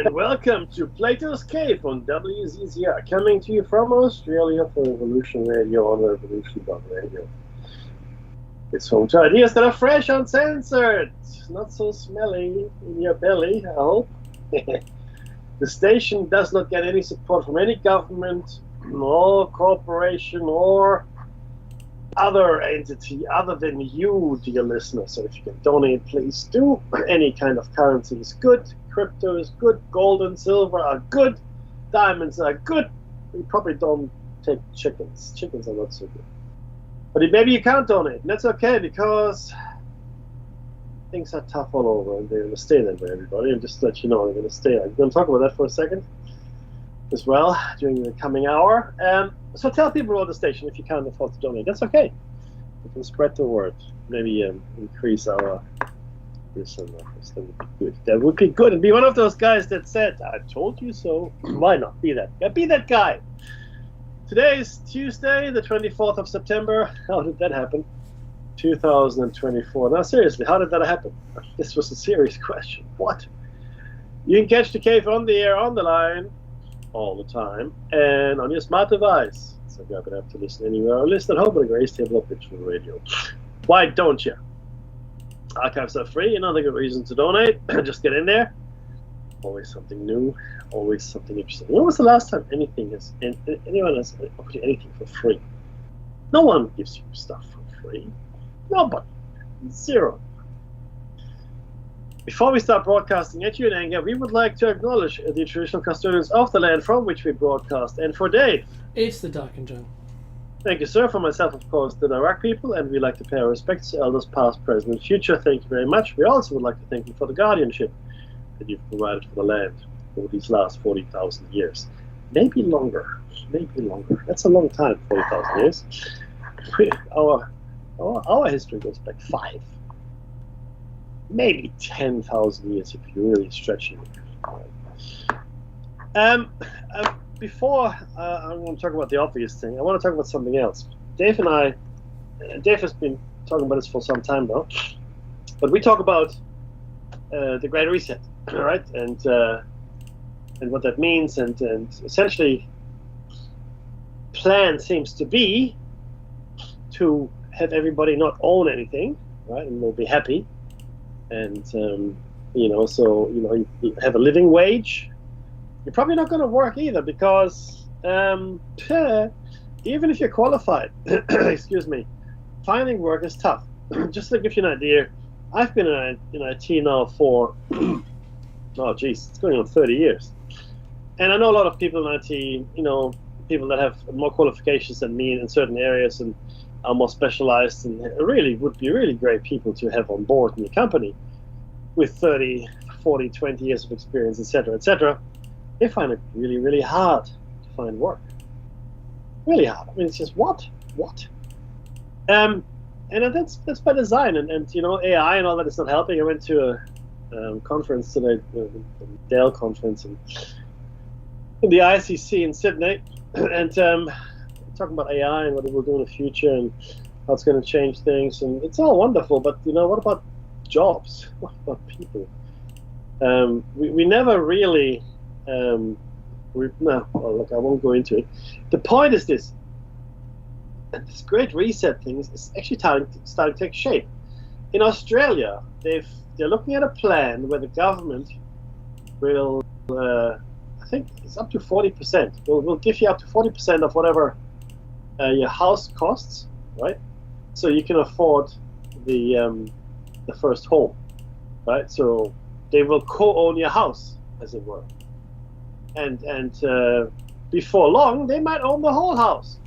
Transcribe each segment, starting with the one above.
and welcome to Plato's Cave on WZZR, coming to you from Australia for Revolution Radio on revolution.radio. It's home to ideas that are fresh, uncensored, not so smelly in your belly, I hope. The station does not get any support from any government, or corporation, or other entity other than you, dear listener. So if you can donate, please do. Any kind of currency is good. Crypto is good. Gold and silver are good. Diamonds are good. We probably don't take chickens. Chickens are not so good. But maybe you can't donate. And that's okay, because things are tough all over, and they're going to stay that way, everybody. And just to let you know, they're going to stay. I'm going to talk about that for a second as well during the coming hour. So tell people about the station if you can't afford to donate. That's okay. We can spread the word. Maybe increase our listen numbers. That would be good. That would be good. And be one of those guys that said, "I told you so." Why not? Be that guy. Be that guy. Today is Tuesday, the 24th of September. How did that happen? 2024. Now, seriously, how did that happen? This was a serious question. What? You can catch the cave on the air, on the line, all the time, and on your smart device. So you're going to have to listen anywhere or listen at home on the Grace Table of Digital Radio. Why don't you? Archives are free. Another good reason to donate. Just get in there. Always something new. Always something interesting. When was the last time anyone has offered you anything for free? No one gives you stuff for free. Nobody. Zero. Before we start broadcasting at you in anger, we would like to acknowledge the traditional custodians of the land from which we broadcast. And for Dave, it's the Dark and John. Thank you, sir. For myself, of course, the Iraq people, and we like to pay our respects to elders past, present, and future. Thank you very much. We also would like to thank you for the guardianship that you've provided for the land over these last 40,000 years. Maybe longer. Maybe longer. That's a long time, 40,000 years. Our history goes back 5. Maybe 10,000 years if you're really stretching it. Before I want to talk about the obvious thing, I want to talk about something else. Dave has been talking about this for some time now, but we talk about the Great Reset, right? And what that means, and essentially, plan seems to be to have everybody not own anything, right? And they'll be happy. And, so you have a living wage. You're probably not going to work either, because even if you're qualified, excuse me, finding work is tough. Just to give you an idea, I've been in IT now for, it's going on 30 years. And I know a lot of people in IT, people that have more qualifications than me in certain areas and are more specialized, and really would be really great people to have on board in your company with 30, 40, 20 years of experience, etc., etc. They find it really, really hard to find work. Really hard. I mean, it's just what? And that's by design. And AI and all that is not helping. I went to a conference today, the Dell conference in the ICC in Sydney, and talking about AI and what it will do in the future and how it's going to change things. And it's all wonderful, but what about jobs? What about people? We never really. I won't go into it. The point is this Great Reset thing is actually starting to take shape. In Australia, they're looking at a plan where the government will, I think it's up to 40%. We'll give you up to 40% of whatever your house costs, right? So you can afford the first home, right? So they will co-own your house, as it were. And before long, they might own the whole house.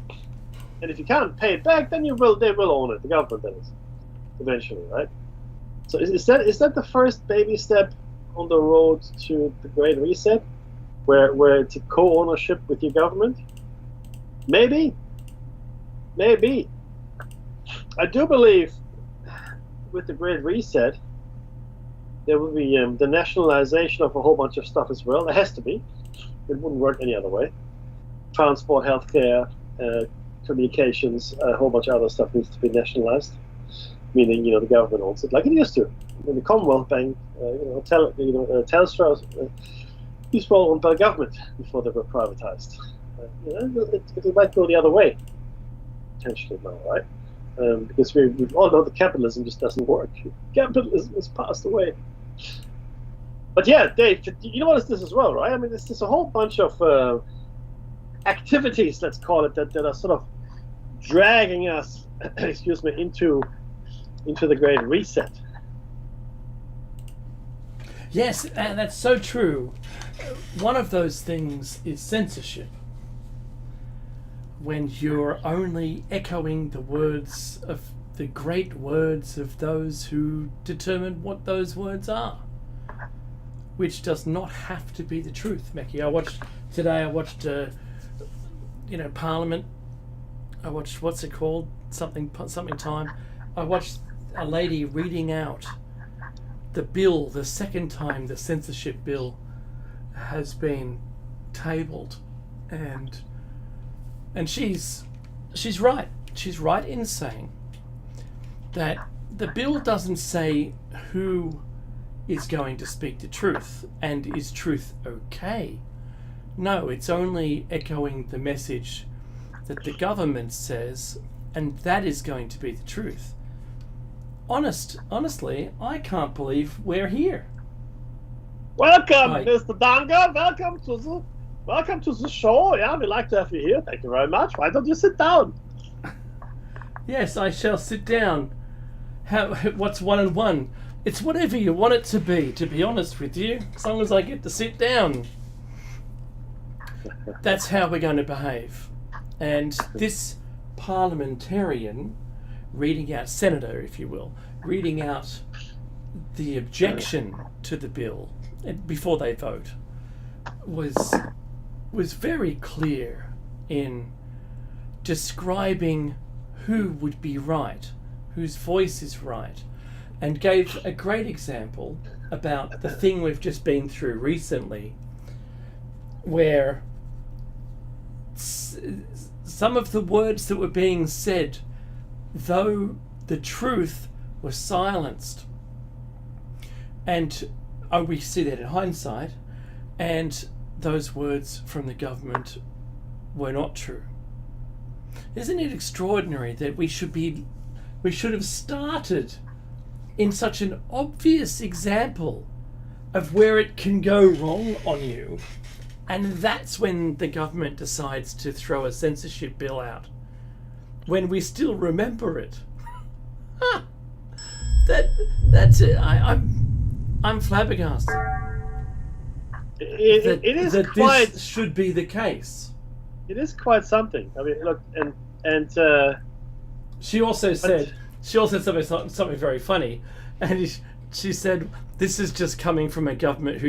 And if you can't pay it back, then they will own it. The government, that is, eventually, right? So is that the first baby step on the road to the Great Reset, where it's a co-ownership with your government? Maybe. I do believe with the Great Reset, there will be the nationalization of a whole bunch of stuff as well. There has to be. It wouldn't work any other way. Transport, healthcare, communications, a whole bunch of other stuff needs to be nationalized. Meaning, the government owns it, like it used to. In the Commonwealth Bank, Telstra these were all owned by the government before they were privatized. It might go the other way, potentially now, right? Because we all know that capitalism just doesn't work. Capitalism has passed away. But yeah, Dave, you know what is this as well, right? I mean, there's a whole bunch of activities, let's call it, that are sort of dragging us, excuse me, into the Great Reset. Yes, and that's so true. One of those things is censorship. When you're only echoing the words of the great words of those who determined what those words are, which does not have to be the truth, Mackie. I watched Parliament. I watched, what's it called? Something time. I watched a lady reading out the bill, the second time the censorship bill has been tabled, and she's right. She's right in saying that the bill doesn't say who is going to speak the truth and is truth okay. No, it's only echoing the message that the government says, and that is going to be the truth. Honestly, I can't believe we're here. Welcome, Mr. Danga. Welcome to the show. Yeah, we'd like to have you here. Thank you very much. Why don't you sit down? Yes, I shall sit down. What's 1 and 1? It's whatever you want it to be honest with you, as long as I get to sit down. That's how we're going to behave. And this parliamentarian reading out, senator, if you will, reading out the objection to the bill before they vote was very clear in describing who would be right, whose voice is right, and gave a great example about the thing we've just been through recently, where some of the words that were being said, though the truth was silenced, and we see that in hindsight, and those words from the government were not true. Isn't it extraordinary that we should have started in such an obvious example of where it can go wrong on you, and that's when the government decides to throw a censorship bill out, when we still remember it. That's it. I'm flabbergasted. It is quite. This should be the case. It is quite something. I mean, look, and she also said something very funny, and she said this is just coming from a government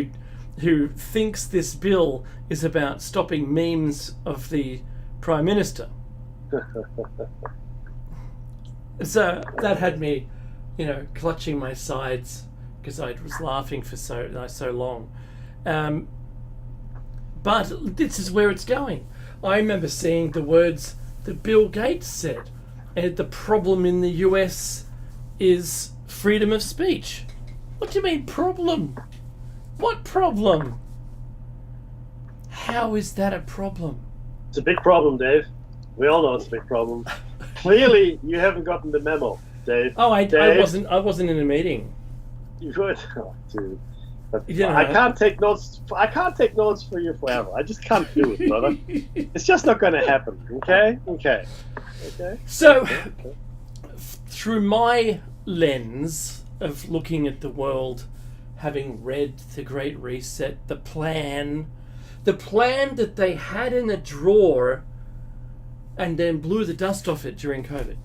who thinks this bill is about stopping memes of the Prime Minister. So that had me, clutching my sides because I was laughing for so long. But this is where it's going. I remember seeing the words that Bill Gates said, and the problem in the US is freedom of speech. What do you mean problem? What problem? How is that a problem? It's a big problem, Dave. We all know it's a big problem. Clearly, you haven't gotten the memo, Dave. Oh, Dave, I wasn't in a meeting. You would, oh, dude. Yeah. I can't take notes. I can't take notes for you forever. I just can't do it, brother. It's just not going to happen. Okay. So, through my lens of looking at the world, having read The Great Reset, the plan that they had in a drawer and then blew the dust off it during COVID.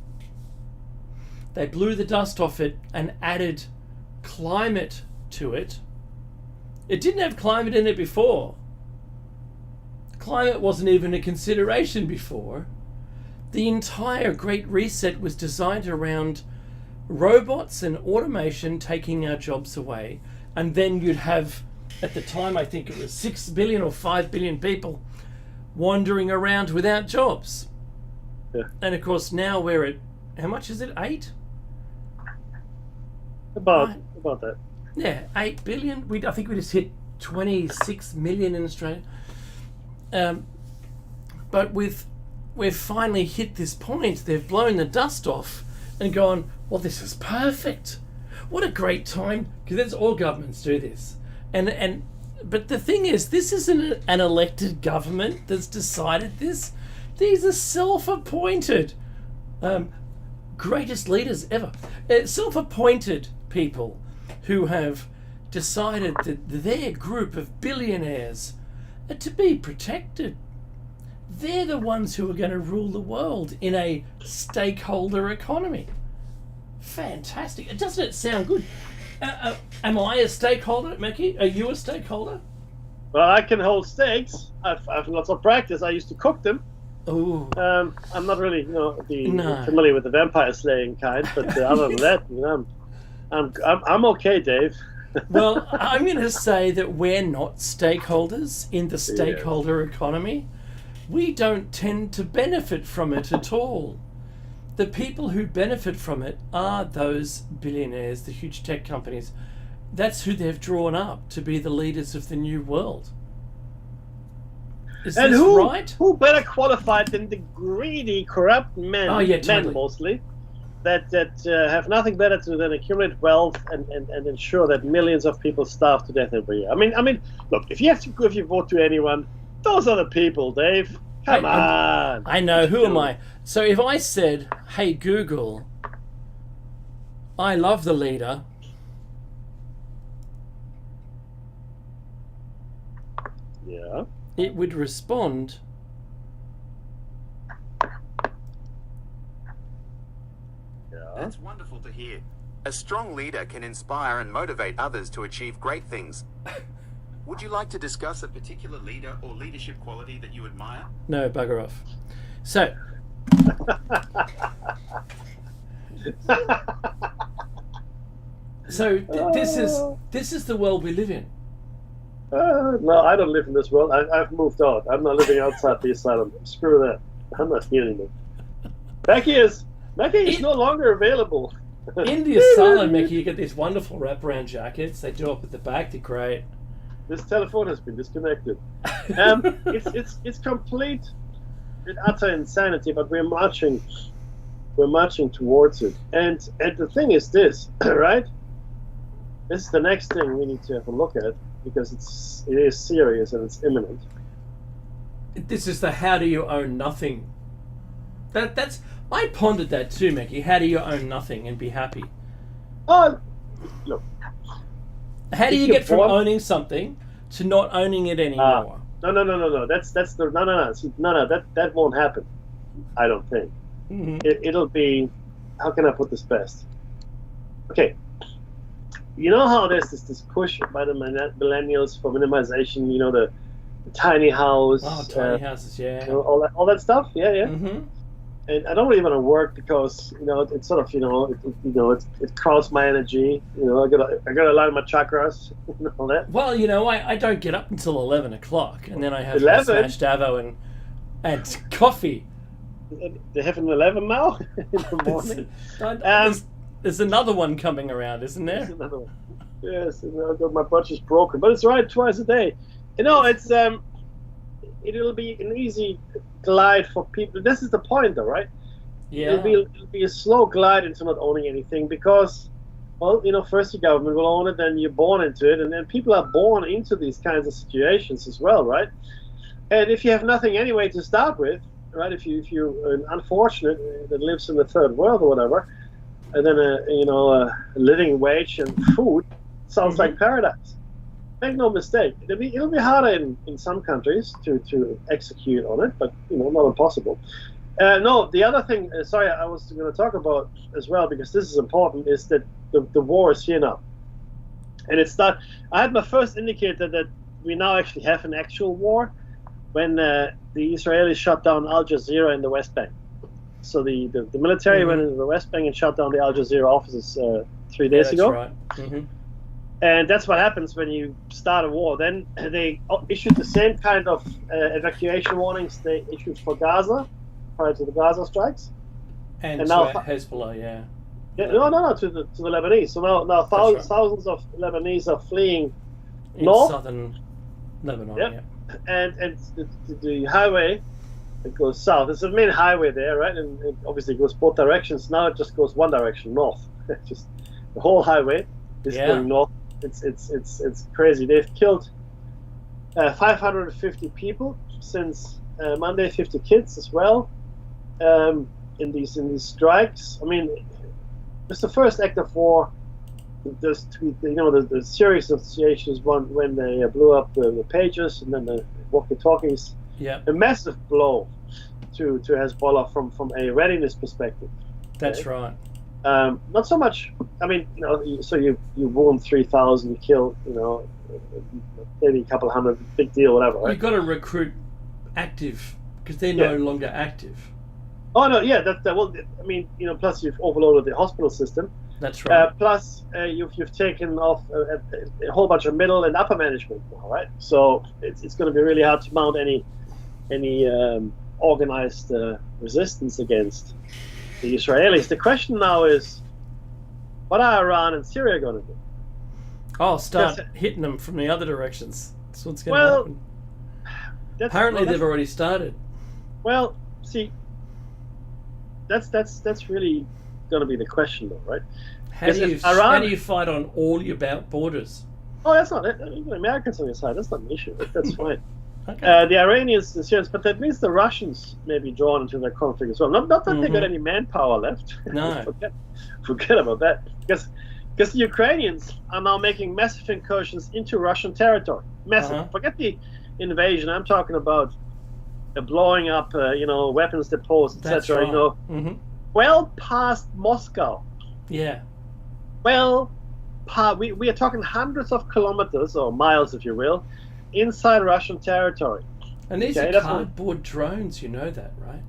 They blew the dust off it and added climate to it. It didn't have climate in it before. Climate wasn't even a consideration before. The entire Great Reset was designed around robots and automation taking our jobs away. And then you'd have, at the time, I think it was 6 billion or 5 billion people wandering around without jobs. Yeah. And of course, now we're at, how much is it? 8? About that. Yeah, 8 billion. I think we just hit 26 million in Australia. But we've finally hit this point. They've blown the dust off and gone, well, this is perfect. What a great time, because that's all governments do this. But the thing is, this isn't an elected government that's decided this. These are self-appointed greatest leaders ever. Self-appointed people who have decided that their group of billionaires are to be protected. They're the ones who are going to rule the world in a stakeholder economy. Fantastic. Doesn't it sound good? Am I a stakeholder, Mickey? Are you a stakeholder? Well, I can hold steaks. I've lots of practice. I used to cook them. Oh. I'm not really, familiar with the vampire slaying kind, but other than that, I'm okay, Dave. Well, I'm going to say that we're not stakeholders in the stakeholder economy. We don't tend to benefit from it at all. The people who benefit from it are those billionaires, the huge tech companies. That's who they've drawn up to be the leaders of the new world. Is and this who, right? who better qualified than the greedy, corrupt men, totally. men mostly, that have nothing better to do than accumulate wealth and ensure that millions of people starve to death every year. I mean, look, if you vote to anyone, those are the people, Dave. Come on. I know. Who am I? So if I said, hey, Google, I love the leader. Yeah. It would respond. Yeah. That's wonderful to hear. A strong leader can inspire and motivate others to achieve great things. Would you like to discuss a particular leader or leadership quality that you admire? No, bugger off. So. This is the world we live in. No, I don't live in this world. I've moved on. I'm not living outside the asylum. Screw that. I'm not here anymore. Becky is no longer available. In the asylum, Mickey, you get these wonderful wraparound jackets. They do up at the back. They're great. This telephone has been disconnected. It's complete and utter insanity, but we're marching towards it. And the thing is this, right? This is the next thing we need to have a look at, because it is serious and it's imminent. This is the how do you own nothing. That's I pondered that too, Mickey. How do you own nothing and be happy? Oh, look. How do you get from owning something to not owning it anymore? No. That's the no. See, no. That won't happen. I don't think. Mm-hmm. It'll be. How can I put this best? Okay. You know how there's this push by the millennials for minimization. You know, the tiny house. Oh, tiny houses, yeah. You know, all that stuff. Yeah. Mm-hmm. And I don't really want to work because it's sort of it crowds my energy. I gotta align my chakras and all that. Well, I don't get up until 11 o'clock, and then I have 11? smashed avo and coffee. They have an 11 now in the morning. There's another one coming around, isn't there? There's another one. Yes, my butt is broken, but it's right twice a day. It's it'll be an easy glide for people. This is the point, though, right? Yeah. It'll be a slow glide into not owning anything because, well, first the government will own it, then you're born into it, and then people are born into these kinds of situations as well, right? And if you have nothing anyway to start with, right? If you're an unfortunate that lives in the third world or whatever, and then a living wage and food sounds like paradise. Make no mistake, it'll be harder in some countries to execute on it, but not impossible. No, the other thing, sorry, I was going to talk about as well, because this is important, is that the war is here now, and it's not. I had my first indicator that we now actually have an actual war when the Israelis shut down Al Jazeera in the West Bank. So the military went into the West Bank and shut down the Al Jazeera offices 3 days ago. That's right. Mm-hmm. And that's what happens when you start a war. Then they issued the same kind of evacuation warnings they issued for Gaza prior to the Gaza strikes. And now Hezbollah, yeah. No, to the Lebanese. So now right. thousands of Lebanese are fleeing in north. southern Lebanon. Yep. Yeah. And the highway that goes south. It's a main highway there, right? And it obviously goes both directions. Now it just goes one direction, north. Just the whole highway is going north. It's crazy. They've killed 550 people since Monday, 50 kids as well in these strikes. I mean, it's the first act of war. There's the serious associations one when they blew up the pages and then the walkie-talkies. Yeah, a massive blow to Hezbollah from a readiness perspective. that's right. Not so much. I mean, so you wound 3,000, you kill, maybe a couple hundred, big deal, whatever. Right? You've got to recruit active because they're no longer active. Oh no, yeah, that well, I mean, plus you've overloaded the hospital system. That's right. Plus, you've taken off a whole bunch of middle and upper management now, right? So it's going to be really hard to mount any organized resistance against the Israelis. The question now is, what are Iran and Syria going to do? Start hitting them from the other directions. That's what's going to happen. Apparently, they've already started. Well, see, that's really going to be the question, though, right? How do you fight on all your borders? Oh, that's not it. The Americans on your side. That's not an issue. That's fine. Okay. The Iranians, the Syrians, but that means the Russians may be drawn into that conflict as well. Not that they've got any manpower left. No. forget about that. Because the Ukrainians are now making massive incursions into Russian territory. Massive. Forget the invasion. I'm talking about blowing up, weapons depots, etc. Right. Well past Moscow. Yeah. Well, we are talking hundreds of kilometers or miles, if you will, inside Russian territory. And these are cardboard drones, you know that, right?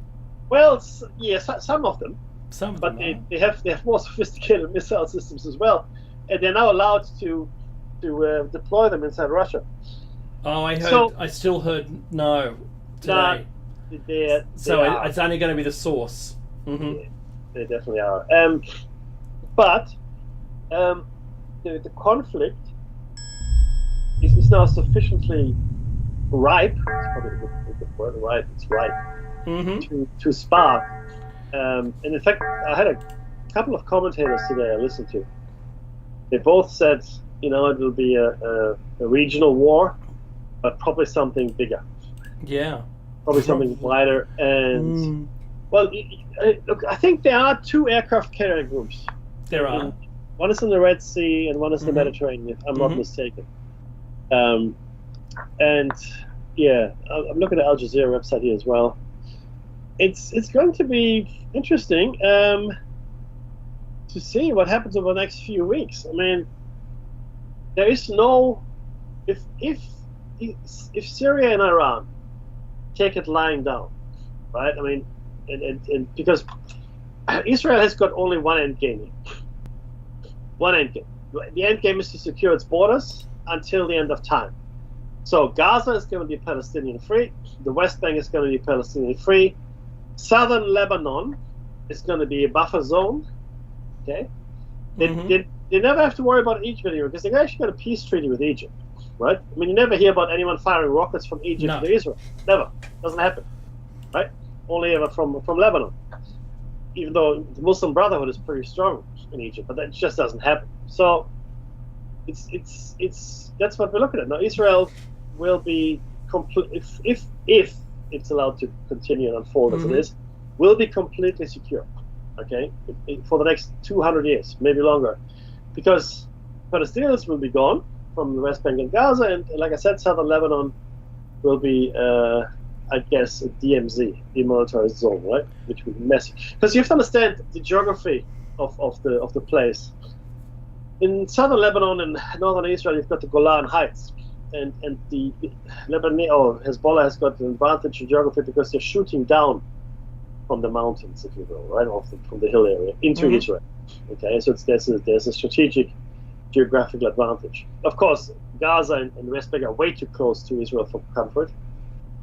Well, yes, some of them. Some of but them they have more sophisticated missile systems as well, and they're now allowed to deploy them inside Russia. Oh, I still heard no today. It's only going to be the source. Yeah, they definitely are. But the conflict is now sufficiently ripe. It's probably a good word. Ripe. It's ripe to spark. And in fact, I had a couple of commentators today I listened to. They both said, it will be a regional war, but probably something bigger. Yeah. Probably something wider. And well, look, I think there are two aircraft carrier groups. There are. One is in the Red Sea and one is in the Mediterranean, if I'm not mistaken. And yeah, I'm looking at the Al Jazeera website here as well. It's going to be interesting to see what happens over the next few weeks. I mean, there is no if Syria and Iran take it lying down, right? I mean, and because Israel has got only one end game. One end game. The end game is to secure its borders until the end of time. So Gaza is going to be Palestinian free. The West Bank is going to be Palestinian free. Southern Lebanon is going to be a buffer zone. Okay, they never have to worry about Egypt anymore because they actually got a peace treaty with Egypt, right? I mean, you never hear about anyone firing rockets from Egypt to Israel. Never. Doesn't happen, right? Only ever from Lebanon. Even though the Muslim Brotherhood is pretty strong in Egypt, but that just doesn't happen. So it's that's what we're looking at now. Israel will be complete if it's allowed to continue and unfold as it is, will be completely secure. Okay, for the next 200 years, maybe longer, because Palestinians will be gone from the West Bank and Gaza, and like I said, southern Lebanon will be, I guess, a DMZ, demilitarized zone, right? Which would be massive. Because you have to understand the geography of the place. In southern Lebanon and northern Israel, you've got the Golan Heights, and the Lebanon or Hezbollah has got an advantage in geography because they're shooting down from the mountains, if you will, right, from the hill area into Israel. Okay, so there's a strategic geographical advantage. Of course, Gaza and the West Bank are way too close to Israel for comfort,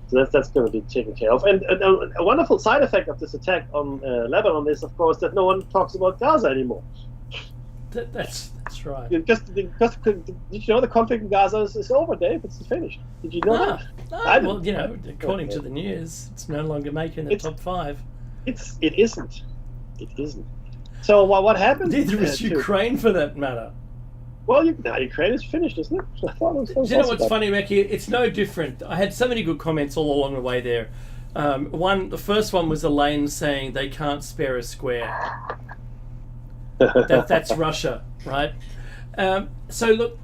so that's going to be taken care of. And a wonderful side effect of this attack on Lebanon is, of course, that no one talks about Gaza anymore. That's That's right. Because did you know the conflict in Gaza is over, Dave? It's finished. Did you know that? I Well, didn't. you know, according to the news, it's no longer making the top 5. It isn't. It isn't. So what happened? Neither is Ukraine, for that matter. Well, now Ukraine is finished, isn't it? I thought it was Do you know what's funny, Ricky? It's no different. I had so many good comments all along the way there. The first one was Elaine saying they can't spare a square. That's Russia, right? So look,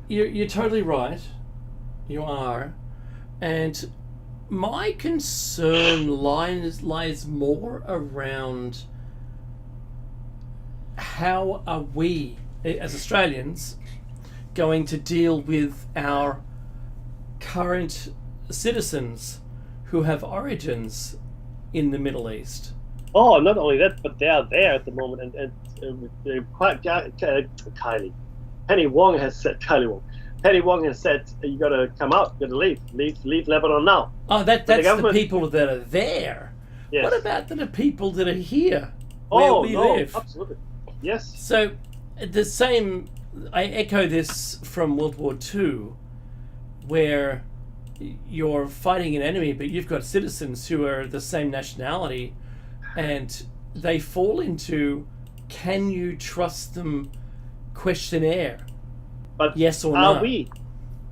you're totally right. You are, and my concern lies more around how are we, as Australians, going to deal with our current citizens who have origins in the Middle East. Oh, not only that, but they are there at the moment, and Kylie. Penny Wong has said, you got to come out, you got to leave Lebanon now. Oh, that's the people that are there. Yes. What about the people that are here where we live? Absolutely. Yes. So the same, I echo this from World War II, where you're fighting an enemy, but you've got citizens who are the same nationality, and they fall into, can you trust them questionnaire? But yes or no?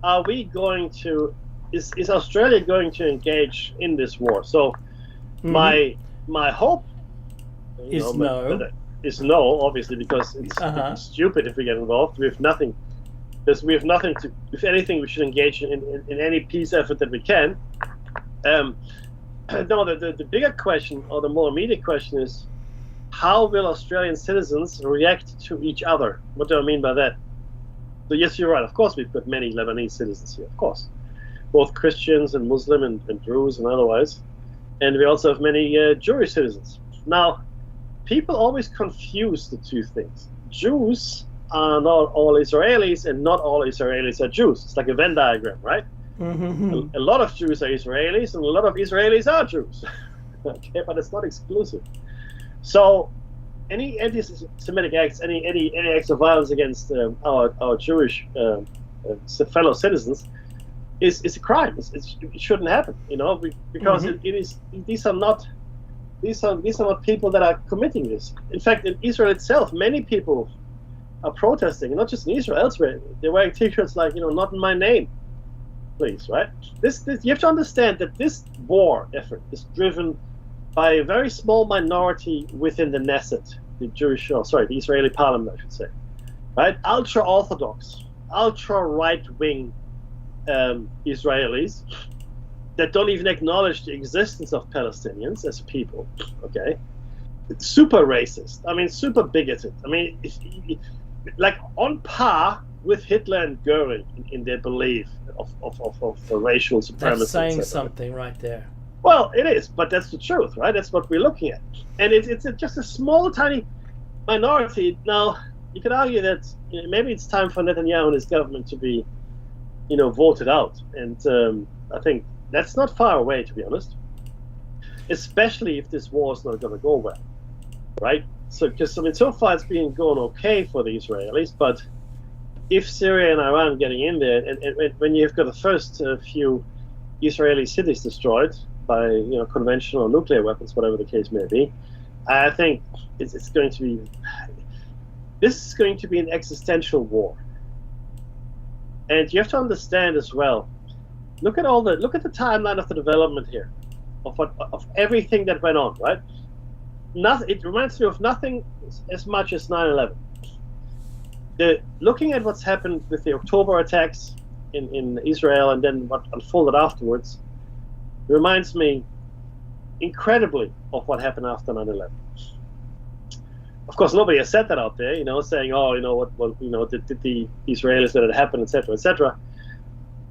Are we going to? Is Australia going to engage in this war? So, my hope is no. Is no, obviously, because it's stupid if we get involved. We have nothing. We have nothing to. If anything, we should engage in any peace effort that we can. No, the bigger question, or the more immediate question, is how will Australian citizens react to each other? What do I mean by that? So yes, you're right. Of course, we've got many Lebanese citizens here. Of course, both Christians and Muslim and Druze and otherwise, and we also have many Jewish citizens. Now, people always confuse the two things. Jews are not all Israelis, and not all Israelis are Jews. It's like a Venn diagram, right? Mm-hmm. A lot of Jews are Israelis, and a lot of Israelis are Jews. Okay, but it's not exclusive. So, any anti-Semitic acts, any acts of violence against our Jewish fellow citizens is a crime. It shouldn't happen, because these are not people that are committing this. In fact, in Israel itself, many people are protesting, not just in Israel, elsewhere. They're wearing T-shirts like, not in my name, please, right? This you have to understand that this war effort is driven by a very small minority within the Knesset, the Israeli parliament, I should say, right? Ultra-Orthodox, ultra-right-wing Israelis that don't even acknowledge the existence of Palestinians as people, okay? It's super racist. I mean, super bigoted. I mean, like on par with Hitler and Goering in their belief of racial supremacy. That's saying something right there. Well, it is, but that's the truth, right? That's what we're looking at. And it's just a small, tiny minority. Now, you could argue that maybe it's time for Netanyahu and his government to be, voted out. And I think that's not far away, to be honest. Especially if this war is not going to go well, right? So, because so far it's been going okay for the Israelis, but if Syria and Iran getting in there, and when you've got the first few Israeli cities destroyed by conventional nuclear weapons, whatever the case may be, I think it's going to be. This is going to be an existential war, and you have to understand as well. Look at the timeline of the development here, of everything that went on. Right, it reminds me of nothing as much as 9/11. Looking at what's happened with the October attacks in Israel, and then what unfolded afterwards, reminds me incredibly of what happened after 9/11. Of course, nobody has said that out there, saying, did the Israelis let it happen, etc., etc.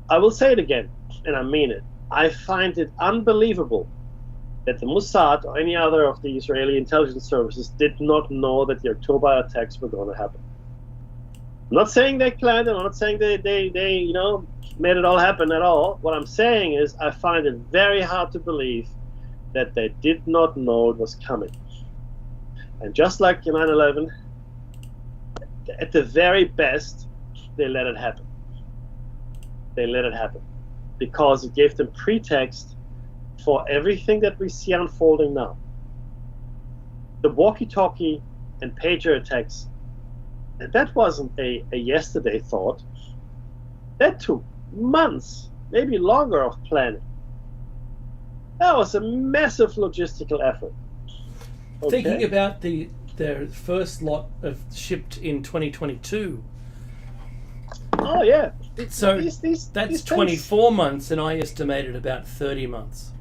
I will say it again, and I mean it. I find it unbelievable that the Mossad or any other of the Israeli intelligence services did not know that the October attacks were going to happen. I'm not saying they planned it. I'm not saying they made it all happen at all. What I'm saying is I find it very hard to believe that they did not know it was coming. And just like in 9/11, at the very best, they let it happen. They let it happen because it gave them pretext for everything that we see unfolding now. The walkie-talkie and pager attacks, that wasn't a yesterday thought. That took months, maybe longer, of planning. That was a massive logistical effort. Okay? Thinking about the first lot of shipped in 2022. Oh yeah. So these that's things, 24 months, and I estimated about 30 months.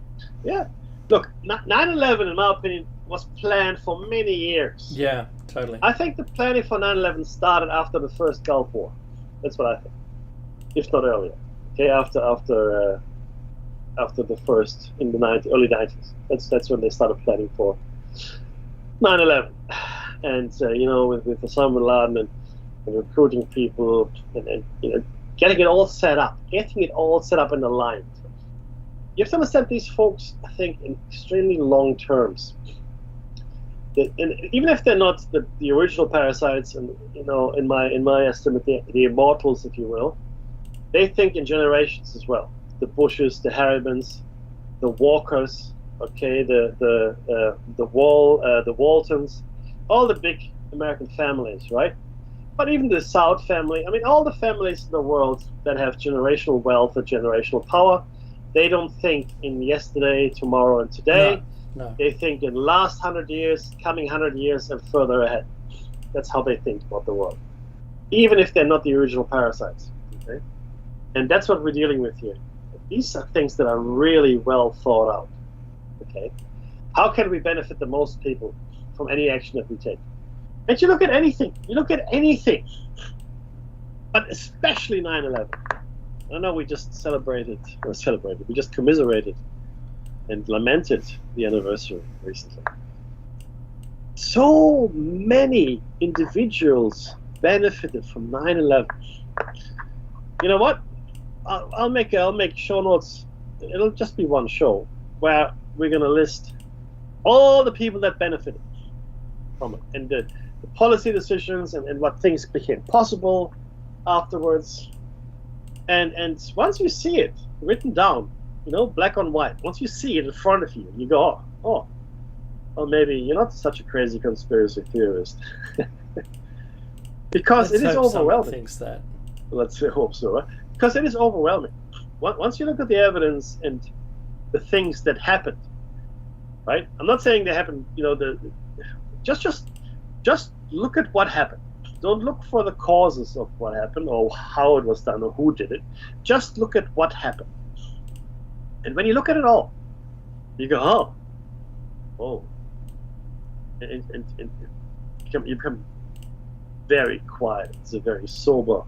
Yeah. Look, 9/11, in my opinion, was planned for many years. Yeah, totally. I think the planning for 9/11 started after the first Gulf War. That's what I think, if not earlier. Okay, after the first in the early 90s. That's when they started planning for 9/11, and with Osama bin Laden and recruiting people and getting it all set up and aligned. You have to understand these folks, I think, in extremely long terms. And even if they're not the original parasites, and in my estimate, the immortals, if you will, they think in generations as well. The Bushes, the Harrimans, the Walkers, okay, the Waltons, all the big American families, right? But even the South family, I mean, all the families in the world that have generational wealth or generational power, they don't think in yesterday, tomorrow, and today. No. They think in last 100 years, coming 100 years, and further ahead. That's how they think about the world, even if they're not the original parasites. Okay, and that's what we're dealing with here. These are things that are really well thought out. Okay, how can we benefit the most people from any action that we take? And you look at anything, but especially 9/11. I know we just we just commiserated and lamented the anniversary recently. So many individuals benefited from 9/11. You know what? I'll make show notes. It'll just be one show where we're going to list all the people that benefited from it, and the policy decisions, and what things became possible afterwards. And once you see it written down, black on white, once you see it in front of you, you go, oh, well, maybe you're not such a crazy conspiracy theorist. Because it is overwhelming. Thinks that. Let's hope so, right? Because it is overwhelming. Once you look at the evidence and the things that happened, right? I'm not saying they happened, just look at what happened. Don't look for the causes of what happened or how it was done or who did it. Just look at what happened. And when you look at it all, you go, oh. And you become very quiet. It's a very sober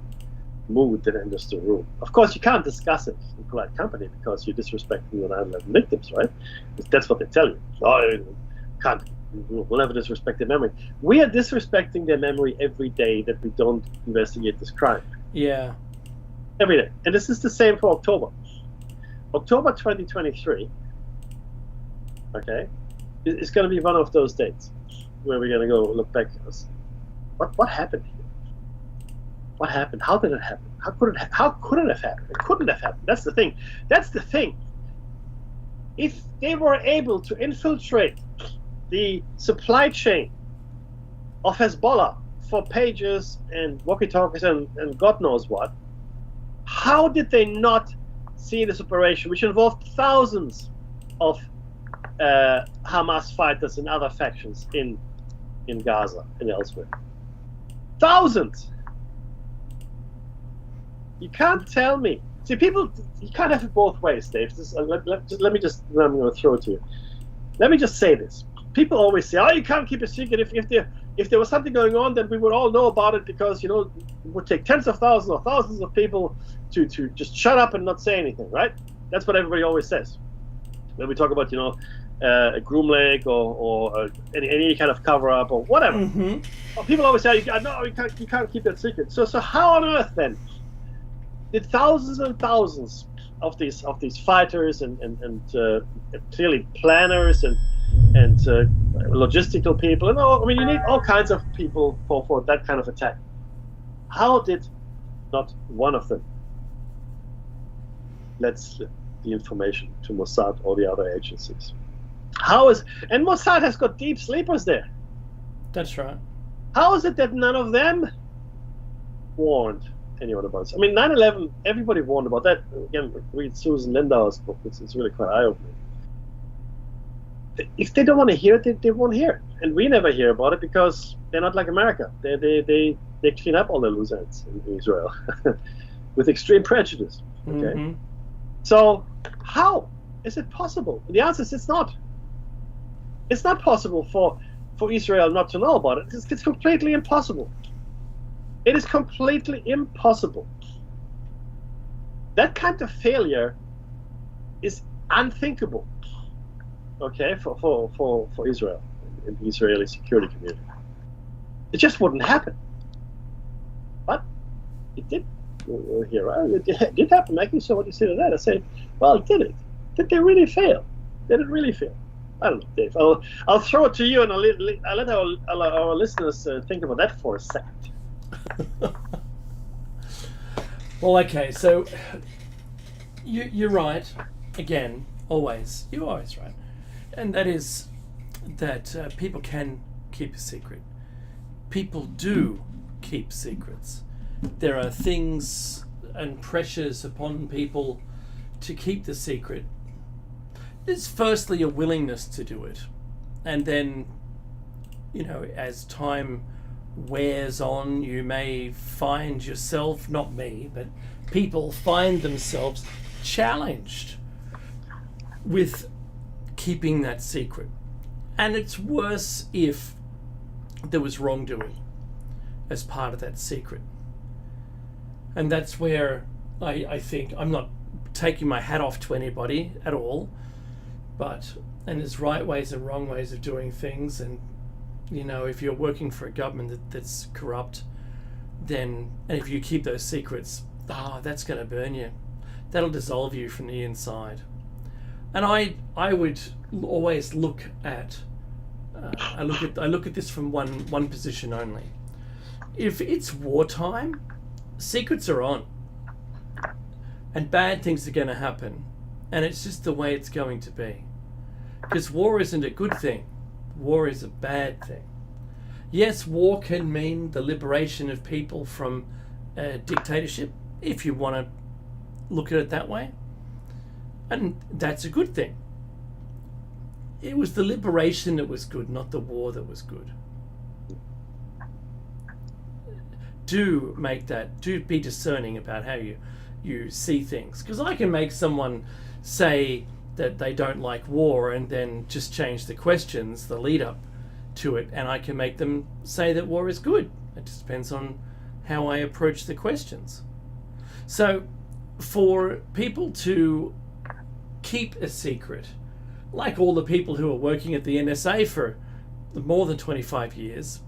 mood that enters the room. Of course, you can't discuss it in polite company because you're disrespecting the 9/11 victims, right? That's what they tell you. Oh, can't. We'll never disrespect their memory. We are disrespecting their memory every day that we don't investigate this crime. Yeah. Every day. And this is the same for October. October 2023, okay, is going to be one of those dates where we're going to go look back at us. What happened here? What happened? How did it happen? How could it have happened? It couldn't have happened. That's the thing. If they were able to infiltrate the supply chain of Hezbollah for pages and walkie-talkies and God knows what, how did they not see this operation, which involved thousands of Hamas fighters and other factions in Gaza and elsewhere? Thousands! You can't tell me. See, people, you can't have it both ways, Dave. I'm going to throw it to you. Let me just say this. People always say, oh, you can't keep a secret. If there was something going on, then we would all know about it because, it would take tens of thousands or thousands of people to just shut up and not say anything, right? That's what everybody always says. When we talk about, a Groom Lake or any kind of cover-up or whatever. Mm-hmm. Well, people always say, no, you can't keep that secret. So how on earth, then, did thousands and thousands of these fighters and clearly planners and logistical people, and you need all kinds of people for that kind of attack. How did not one of them let slip the information to Mossad or the other agencies? And Mossad has got deep sleepers there. That's right. How is it that none of them warned anyone about this? I mean, 9/11, everybody warned about that. Again, read Susan Lindauer's book. It's really quite eye-opening. If they don't want to hear it, they won't hear it. And we never hear about it because they're not like America. They clean up all the loose ends in Israel with extreme prejudice. Okay? Mm-hmm. So how is it possible? The answer is it's not. It's not possible for Israel not to know about it. It's completely impossible. It is completely impossible. That kind of failure is unthinkable. Okay, for Israel and the Israeli security community. It just wouldn't happen. But it did here, right? It did happen, Maggie. So what do you say to that? I say, well, did it? Did they really fail? Did it really fail? I don't know, Dave. I'll throw it to you, and I'll let our listeners think about that for a second. Well, okay, so you're right. Again, always. You're always right. And that is that people can keep a secret. People do keep secrets. There are things and pressures upon people to keep the secret. There's firstly a willingness to do it. And then, as time wears on, you may find yourself, not me, but people find themselves challenged with keeping that secret. And it's worse if there was wrongdoing as part of that secret. And that's where I think, I'm not taking my hat off to anybody at all, and there's right ways and wrong ways of doing things. And if you're working for a government that's corrupt, and if you keep those secrets, that's going to burn you. That'll dissolve you from the inside. And I would always look at I look at this from one position only. If it's wartime, secrets are on, and bad things are going to happen, and it's just the way it's going to be. Because war isn't a good thing. War is a bad thing. Yes, war can mean the liberation of people from dictatorship, if you want to look at it that way. And that's a good thing. It was the liberation that was good, not the war that was good. Do be discerning about how you see things. Because I can make someone say that they don't like war and then just change the questions, the lead up to it, and I can make them say that war is good. It just depends on how I approach the questions. So for people to keep a secret, like all the people who are working at the NSA for more than 25 years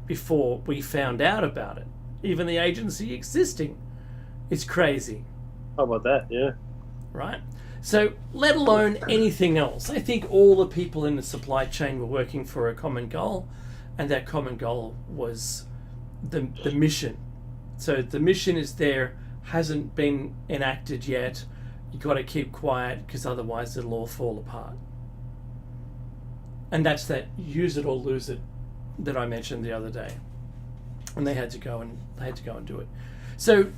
before we found out about it, even the agency existing, is crazy. How about that? Yeah. Right? So, let alone anything else. I think all the people in the supply chain were working for a common goal, and that common goal was the mission. So the mission is there, hasn't been enacted yet. You got to keep quiet because otherwise it'll all fall apart. And that's that use it or lose it that I mentioned the other day. And they had to go and do it. So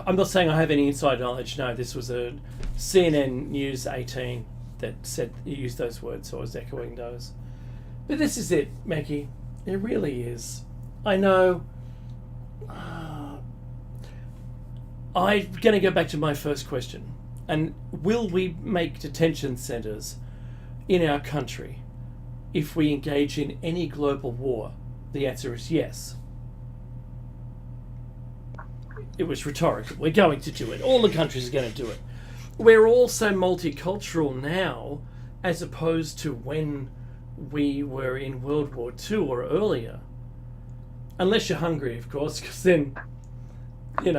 I'm not saying I have any inside knowledge. No, this was a CNN News 18 that said used those words, so I was echoing those. But this is it, Maggie. It really is. I know. I'm going to go back to my first question. And will we make detention centres in our country if we engage in any global war? The answer is yes. It was rhetorical. We're going to do it. All the countries are going to do it. We're also multicultural now, as opposed to when we were in World War II or earlier. Unless you're Hungary, of course, because then, they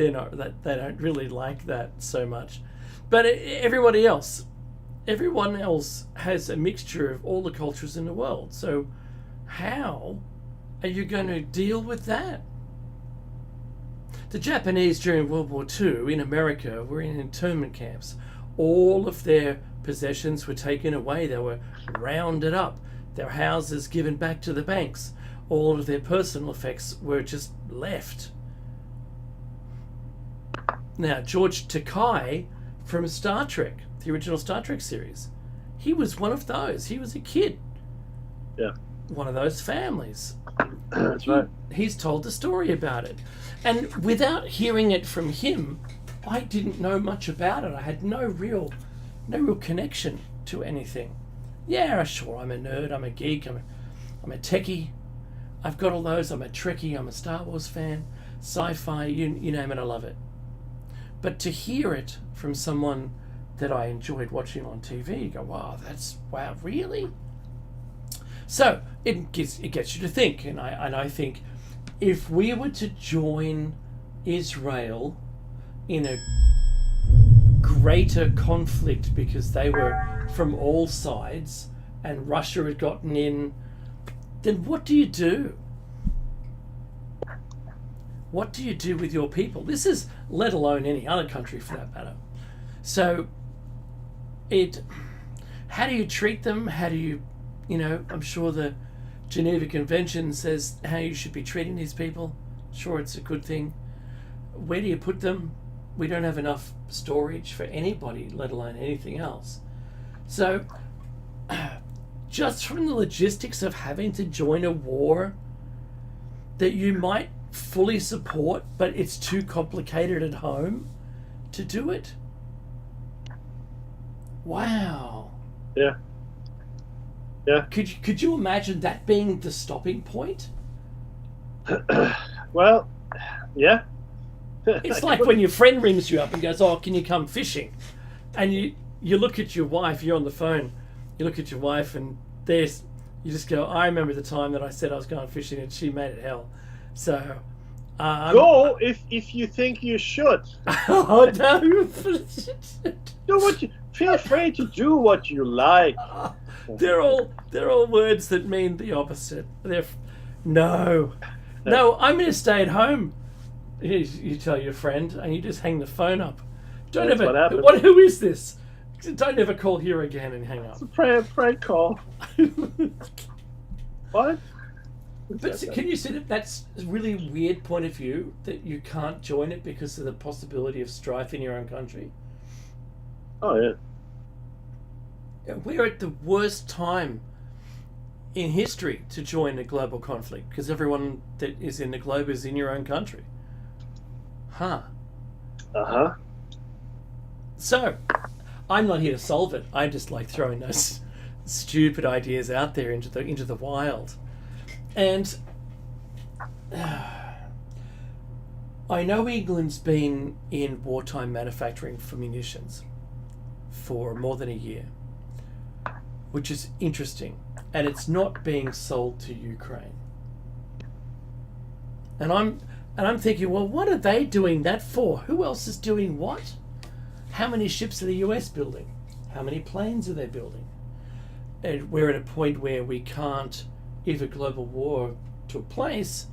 don't really like that so much. But everyone else has a mixture of all the cultures in the world. So how are you going to deal with that? The Japanese during World War II in America were in internment camps. All of their possessions were taken away. They were rounded up. Their houses given back to the banks. All of their personal effects were just left. Now, George Takei from Star Trek, the original Star Trek series, he was one of those. He was a kid. Yeah. One of those families. That's right. He's told the story about it. And without hearing it from him, I didn't know much about it. I had no real connection to anything. Yeah, sure, I'm a nerd, I'm a geek, I'm a techie. I've got all those. I'm a Trekkie, I'm a Star Wars fan, sci-fi, you name it, I love it. But to hear it from someone that I enjoyed watching on TV, you go, wow, really? So it gets you to think, and I think if we were to join Israel in a greater conflict because they were from all sides and Russia had gotten in, then what do you do? What do you do with your people? This is let alone any other country for that matter. So how do you treat them? How do you I'm sure the Geneva Convention says how you should be treating these people. Sure, it's a good thing. Where do you put them? We don't have enough storage for anybody, let alone anything else. So just from the logistics of having to join a war that you might fully support, but it's too complicated at home to do it. Wow. Yeah. Yeah. Could you imagine that being the stopping point? Well, yeah. It's like when your friend rings you up and goes, "Oh, can you come fishing?" And you look at your wife. You're on the phone. You look at your wife, and you just go, "I remember the time that I said I was going fishing, and she made it hell." So go if you think you should. Oh no! Feel free to do what you like. They're all words that mean the opposite. No, I'm going to stay at home. You tell your friend, and you just hang the phone up. What happened. Who is this? Don't ever call here again and hang up. It's a prank call. What? But can you see that that's a really weird point of view, that you can't join it because of the possibility of strife in your own country? Oh, yeah. We're at the worst time in history to join a global conflict because everyone that is in the globe is in your own country. Huh. Uh-huh. So, I'm not here to solve it. I just like throwing those stupid ideas out there into the wild. And I know England's been in wartime manufacturing for munitions for more than a year, which is interesting, and it's not being sold to Ukraine. And I'm thinking, well, what are they doing that for? Who else is doing what? How many ships are the US building? How many planes are they building? And we're at a point where we can't, if a global war took place,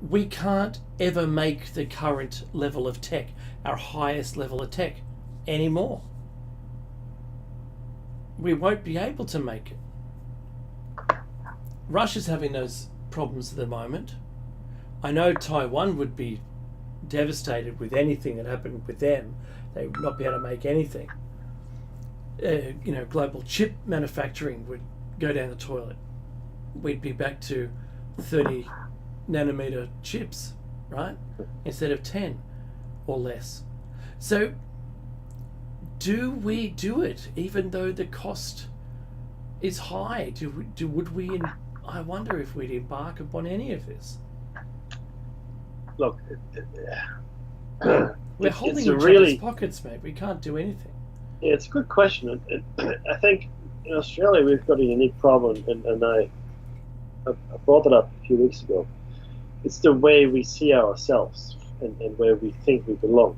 we can't ever make the current level of tech, our highest level of tech, anymore. We won't be able to make it. Russia's having those problems at the moment. I know Taiwan would be devastated with anything that happened with them. They would not be able to make anything. Global chip manufacturing would go down the toilet. We'd be back to 30 nanometer chips, right? Instead of 10 or less. So do we do it even though the cost is high? I wonder if we'd embark upon any of this. Look, we're holding each other's pockets, mate. We can't do anything. Yeah, it's a good question. I think in Australia we've got a unique problem, and I brought it up a few weeks ago. It's the way we see ourselves and where we think we belong.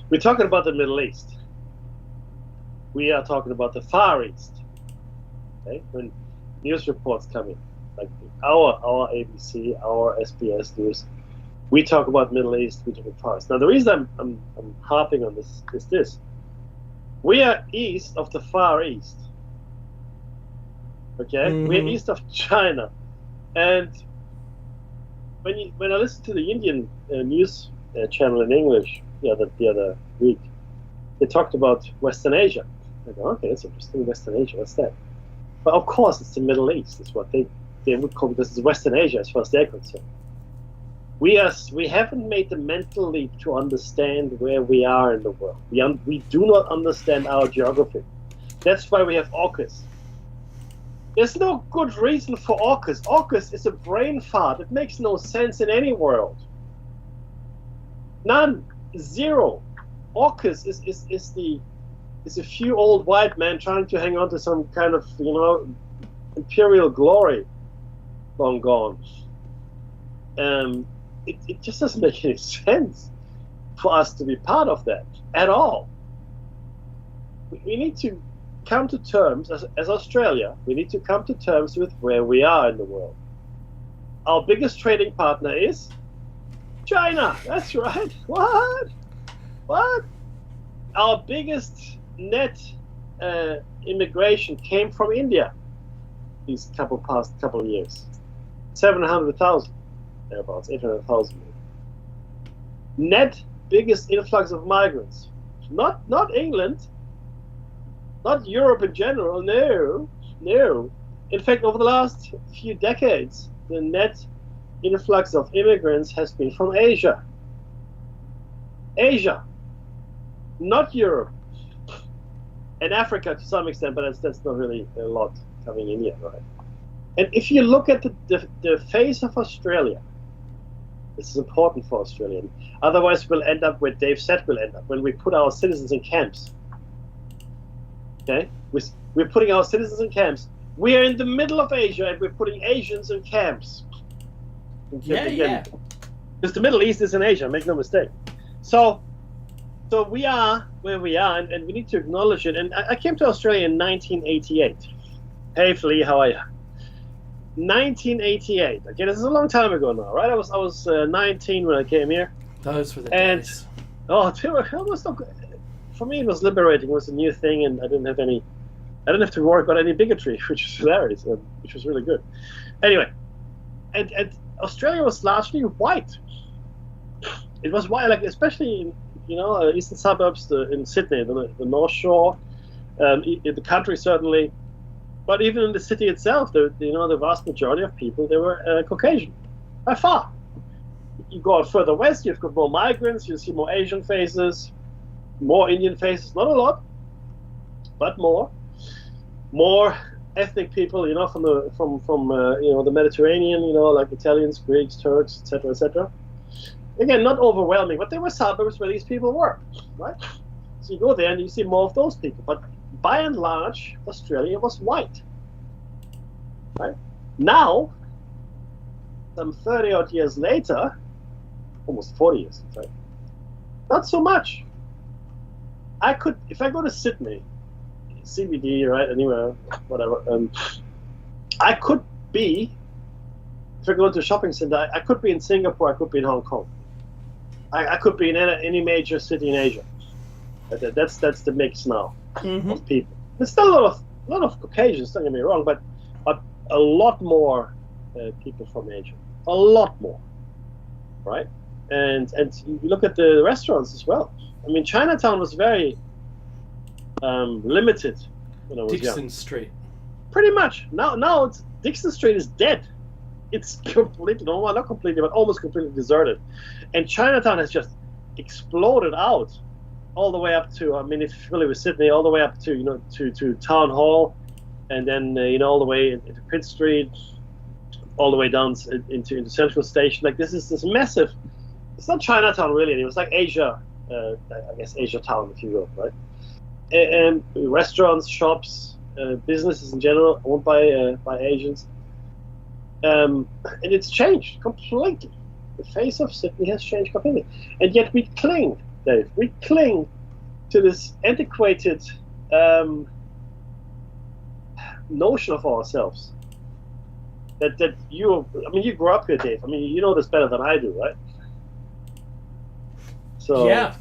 We're talking about the Middle East. We are talking about the Far East. Okay? When news reports come in, like our ABC, our SBS News, We talk about Middle East, we talk about Far East. Now, the reason I'm harping on this is this. We are east of the Far East. Okay? We're east of China. And when I listened to the Indian news channel in English the other week, they talked about Western Asia. I go, okay, that's interesting. Western Asia, what's that? But of course, it's the Middle East. It's what they would call this is Western Asia as far as they're concerned. We haven't made the mental leap to understand where we are in the world. We do not understand our geography. That's why we have AUKUS. There's no good reason for AUKUS. AUKUS is a brain fart. It makes no sense in any world. None. Zero. AUKUS is a few old white men trying to hang on to some kind of, imperial glory long gone. It just doesn't make any sense for us to be part of that at all. We need to come to terms, as Australia, we need to come to terms with where we are in the world. Our biggest trading partner is China. That's right. What? Our biggest net immigration came from India these past couple of years. 700,000, thereabouts, 800,000. Net biggest influx of migrants. Not England, not Europe in general, no. In fact, over the last few decades, the net influx of immigrants has been from Asia. Asia, not Europe. And Africa to some extent, but that's not really a lot coming in yet, right? And if you look at the face of Australia, this is important for Australia. Otherwise, we'll end up where Dave said we'll end up, when we put our citizens in camps. Okay? We're putting our citizens in camps. We are in the middle of Asia, and we're putting Asians in camps. Yeah. Because the Middle East is in Asia, make no mistake. So we are where we are, and we need to acknowledge it. And I came to Australia in 1988. Hey, Flea, how are you? 1988. Okay, this is a long time ago now, right? I was 19 when I came here. Those were the days. For me, it was liberating. It was a new thing, and I didn't have to worry about any bigotry, which was hilarious, which was really good. Anyway, and Australia was largely white. It was white, like especially in eastern suburbs, in Sydney, the North Shore, in the country certainly. But even in the city itself, the vast majority of people, they were Caucasian, by far. You go out further west, you've got more migrants, you see more Asian faces, more Indian faces, not a lot, but more ethnic people, from the Mediterranean, like Italians, Greeks, Turks, etc., etc. Again, not overwhelming, but there were suburbs where these people were, right? So you go there and you see more of those people, but by and large, Australia was white. Right? Now, some 30 odd years later, almost 40 years, right? Not so much. If I go to Sydney, CBD, right, anywhere, whatever, I could be, if I go to a shopping center, I could be in Singapore, I could be in Hong Kong. I could be in any major city in Asia. That's the mix now of people. There's still a lot of Caucasians, don't get me wrong, but a lot more people from Asia. A lot more, right? And you look at the restaurants as well. I mean, Chinatown was very limited when I was young. Dixon Street. Pretty much. Now Dixon Street is dead. It's completely, not completely, but almost completely deserted. And Chinatown has just exploded out all the way up to, if you're familiar with Sydney, all the way up to, to Town Hall, and then, all the way into Pitt Street, all the way down into Central Station. Like, this is this massive, it's not Chinatown really, it was like Asia, I guess Asia Town, if you will, right? And restaurants, shops, businesses in general owned by Asians. And it's changed completely. The face of Sydney has changed completely. And yet we cling, Dave, to this antiquated notion of ourselves. That you grew up here, Dave. I mean, you know this better than I do, right? So yeah.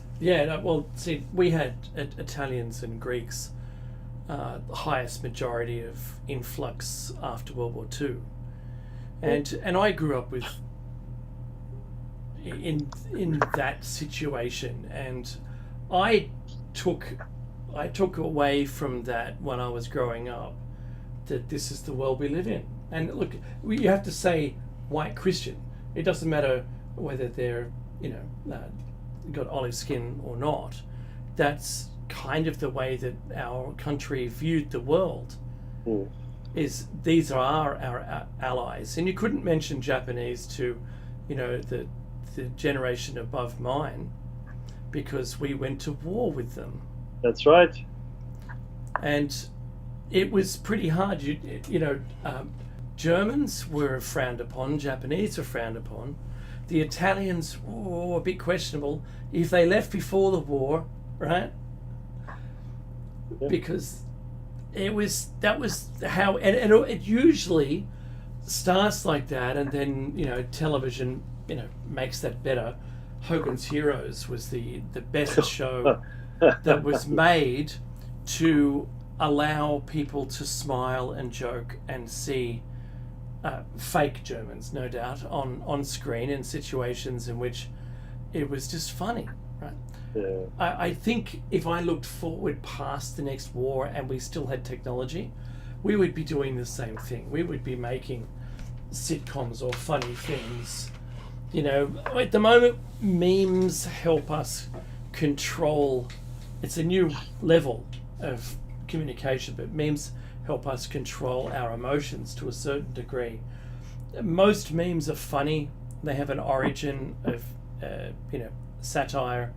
No, well, see, we had Italians and Greeks, the highest majority of influx after World War II, and I grew up with in that situation, and I took away from that when I was growing up that this is the world we live in. And look, you have to say white Christian. It doesn't matter whether they're got olive skin or not. That's kind of the way that our country viewed the world. Is these are our allies, and you couldn't mention Japanese to the generation above mine because we went to war with them. that's right. And it was pretty hard. Germans were frowned upon, Japanese were frowned upon. The Italians, a bit questionable if they left before the war, right? Yeah. Because that was how, and it usually starts like that, and then television makes that better. Hogan's Heroes was the best show that was made to allow people to smile and joke and see fake Germans, no doubt, on screen in situations in which it was just funny, right? Yeah. I think if I looked forward past the next war and we still had technology, we would be doing the same thing. We would be making sitcoms or funny things. At the moment, memes help us control. It's a new level of communication, but memes help us control our emotions to a certain degree. Most memes are funny. They have an origin of, satire.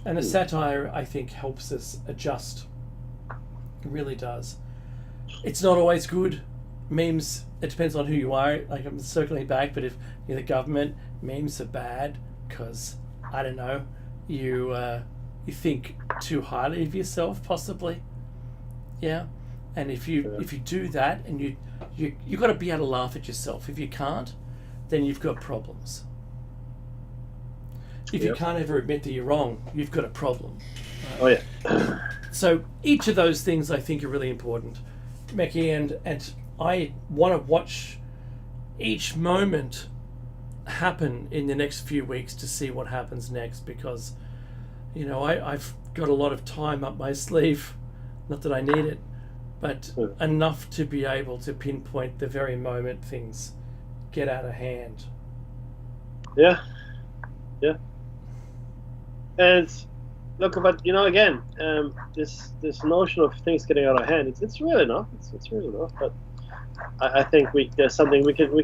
And a satire, I think, helps us adjust. It really does. It's not always good. Memes, it depends on who you are. Like, I'm circling back, but if you're the government, memes are bad because, I don't know, you think too highly of yourself, possibly. Yeah. And if you do that, and you got to be able to laugh at yourself. If you can't, then you've got problems. If you can't ever admit that you're wrong, you've got a problem. Oh yeah. So each of those things I think are really important, Meki, and I want to watch each moment happen in the next few weeks to see what happens next, because I've got a lot of time up my sleeve. Not that I need it, but enough to be able to pinpoint the very moment things get out of hand. Yeah. And look, but again, this notion of things getting out of hand, it's real enough. It's real enough. But I think there's something we can do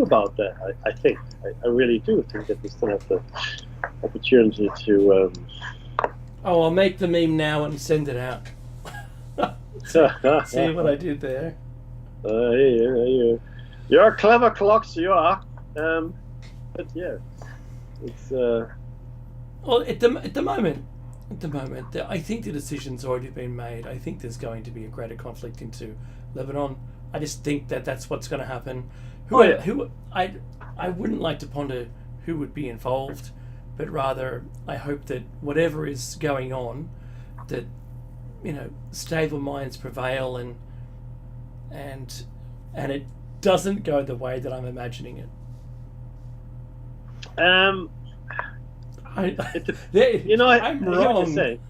about that. I think I really do think that we still have the opportunity to. I'll make the meme now and send it out. See what I did there? You're a clever clocks, you are. But yeah, it's. Well, at the moment, I think the decision's already been made. I think there's going to be a greater conflict into Lebanon. I just think that that's what's going to happen. I wouldn't like to ponder who would be involved, but rather I hope that whatever is going on, that stable minds prevail and it doesn't go the way that I'm imagining it. I'm wrong. To say.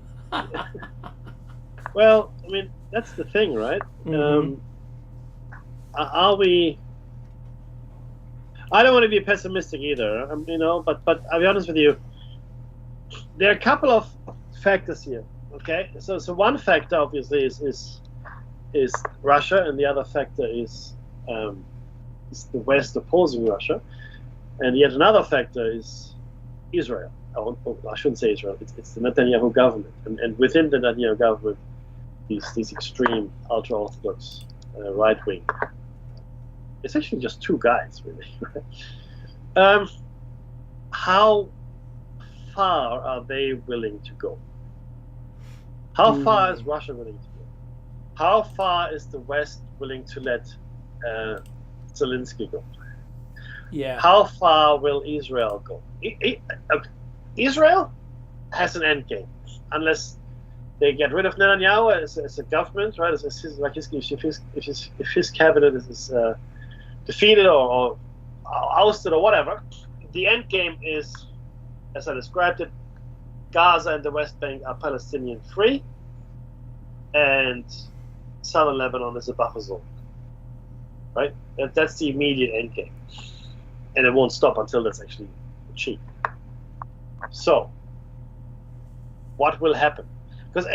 Well, I mean, that's the thing, right? Mm-hmm. Are we? I don't want to be pessimistic either, but I'll be honest with you. There are a couple of factors here. Okay, so one factor obviously is Russia, and the other factor is the West opposing Russia, and yet another factor is Israel. I shouldn't say Israel. It's the Netanyahu government, and within the Netanyahu government, these extreme ultra-orthodox right wing. It's actually just two guys, really. How far are they willing to go? How far is Russia willing to go? How far is the West willing to let Zelensky go? Yeah. How far will Israel go? Israel has an end game, unless they get rid of Netanyahu as a government, right? As his, like if his cabinet is defeated or ousted or whatever, the end game is, as I described it, Gaza and the West Bank are Palestinian free, and southern Lebanon is a buffer zone, right? That's the immediate end game, and it won't stop until that's actually achieved. So, what will happen? Because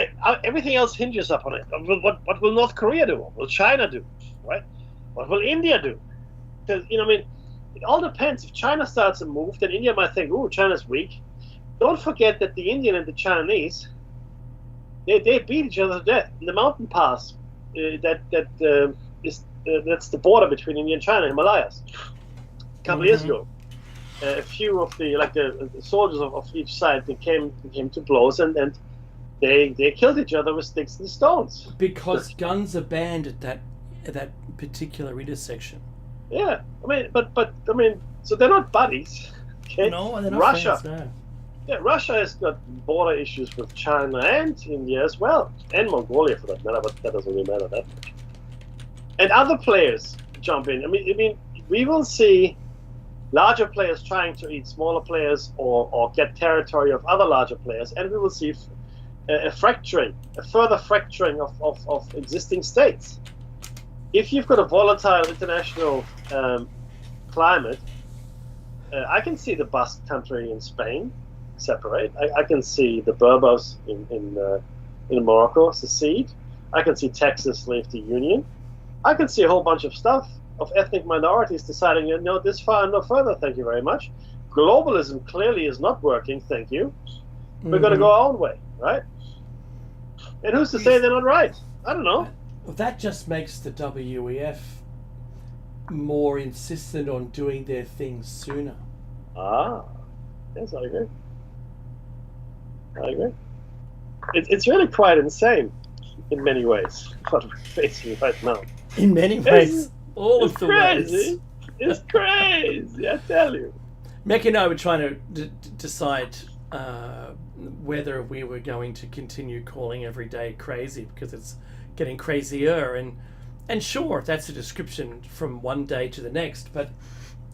everything else hinges upon it. What will North Korea do? What will China do? Right? What will India do? Because it all depends. If China starts a move, then India might think, "Ooh, China's weak." Don't forget that the Indian and the Chinese, they beat each other to death in the mountain pass. That's the border between India and China, Himalayas. A couple of years ago, a few of the soldiers of each side came to blows, and they killed each other with sticks and stones. Because guns are banned at that particular intersection. Yeah, so they're not buddies. Okay? No, they're not Russia. friends, no. Yeah, Russia has got border issues with China and India as well, and Mongolia for that matter, but that doesn't really matter that much. And other players jump in. We will see larger players trying to eat smaller players or get territory of other larger players, and we will see a further fracturing of existing states. If you've got a volatile international climate, I can see the Basque country in Spain separate. I can see the Berbers in Morocco secede. I can see Texas leave the Union. I can see a whole bunch of stuff of ethnic minorities deciding, this far and no further, thank you very much. Globalism clearly is not working, thank you. We're going to go our own way, right? And who's to say they're not right? I don't know. Well, that just makes the WEF more insistent on doing their things sooner. Yes, I agree. It's really quite insane in many ways what we're facing right now. In many ways, all of the crazy. ways. It's crazy, I tell you. Mecca and I were trying to decide whether we were going to continue calling every day crazy because it's getting crazier, and sure, that's a description from one day to the next, but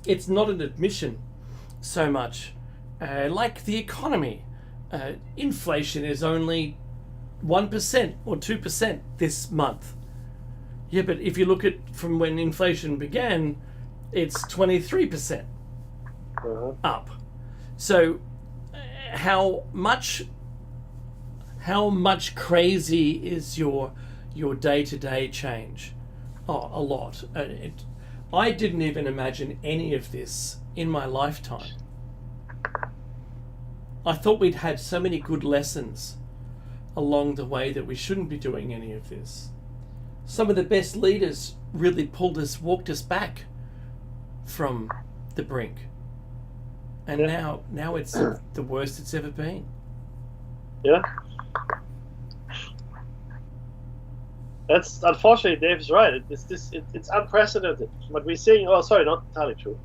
it's not an admission so much like the economy. Inflation is only 1% or 2% this month. Yeah, but if you look at from when inflation began, it's 23% up. So how much crazy is your day-to-day change? Oh, a lot. I didn't even imagine any of this in my lifetime. I thought we'd had so many good lessons along the way that we shouldn't be doing any of this. Some of the best leaders really walked us back from the brink. And now it's the worst it's ever been. Yeah. That's unfortunately Dave's right. It's unprecedented. What we're seeing, not entirely true.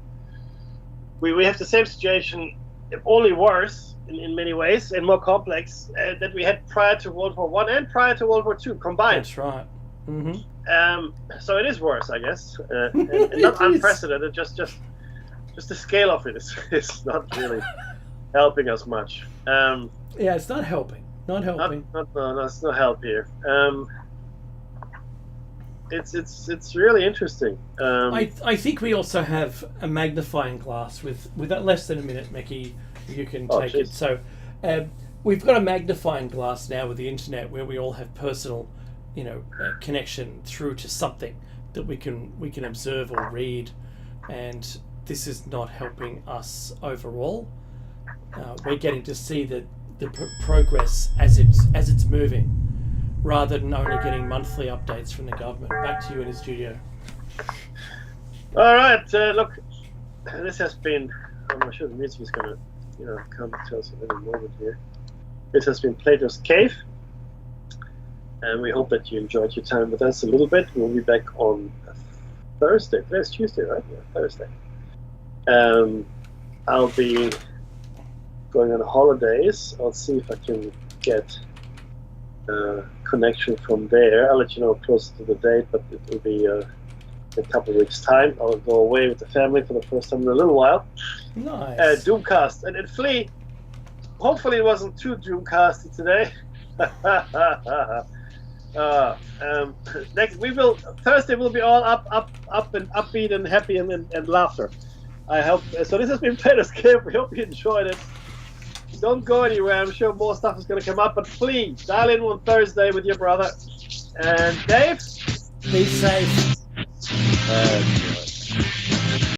We have the same situation, if only worse in many ways and more complex that we had prior to World War I and prior to World War II combined. That's right. Mm-hmm. So it is worse, I guess, and not unprecedented. Just the scale of it is not really helping us much. It's not helping. Not helping. There's no help here. It's really interesting. I think we also have a magnifying glass with less than a minute, Mickey. You can take it. So we've got a magnifying glass now with the internet where we all have personal, connection through to something that we can observe or read, and this is not helping us overall. We're getting to see the progress as it's moving, rather than only getting monthly updates from the government. Back to you in the studio. All right, look, this has been. I'm not sure the music is going to, come to us in any moment here. This has been Plato's Cave, and we hope that you enjoyed your time with us a little bit. We'll be back on Thursday. Today's Tuesday, right? Yeah, Thursday. I'll be going on holidays. I'll see if I can get connection from there. I'll let you know closer to the date, but it will be in a couple of weeks' time. I'll go away with the family for the first time in a little while. Nice. Doomcast and Flea. Hopefully it wasn't too Doomcasty today. Next Thursday will be all up and upbeat and happy and laughter. I hope so. This has been Platos Cave. We hope you enjoyed it. Don't go anywhere. I'm sure more stuff is going to come up, but please dial in on Thursday with your brother. And Dave, Be safe.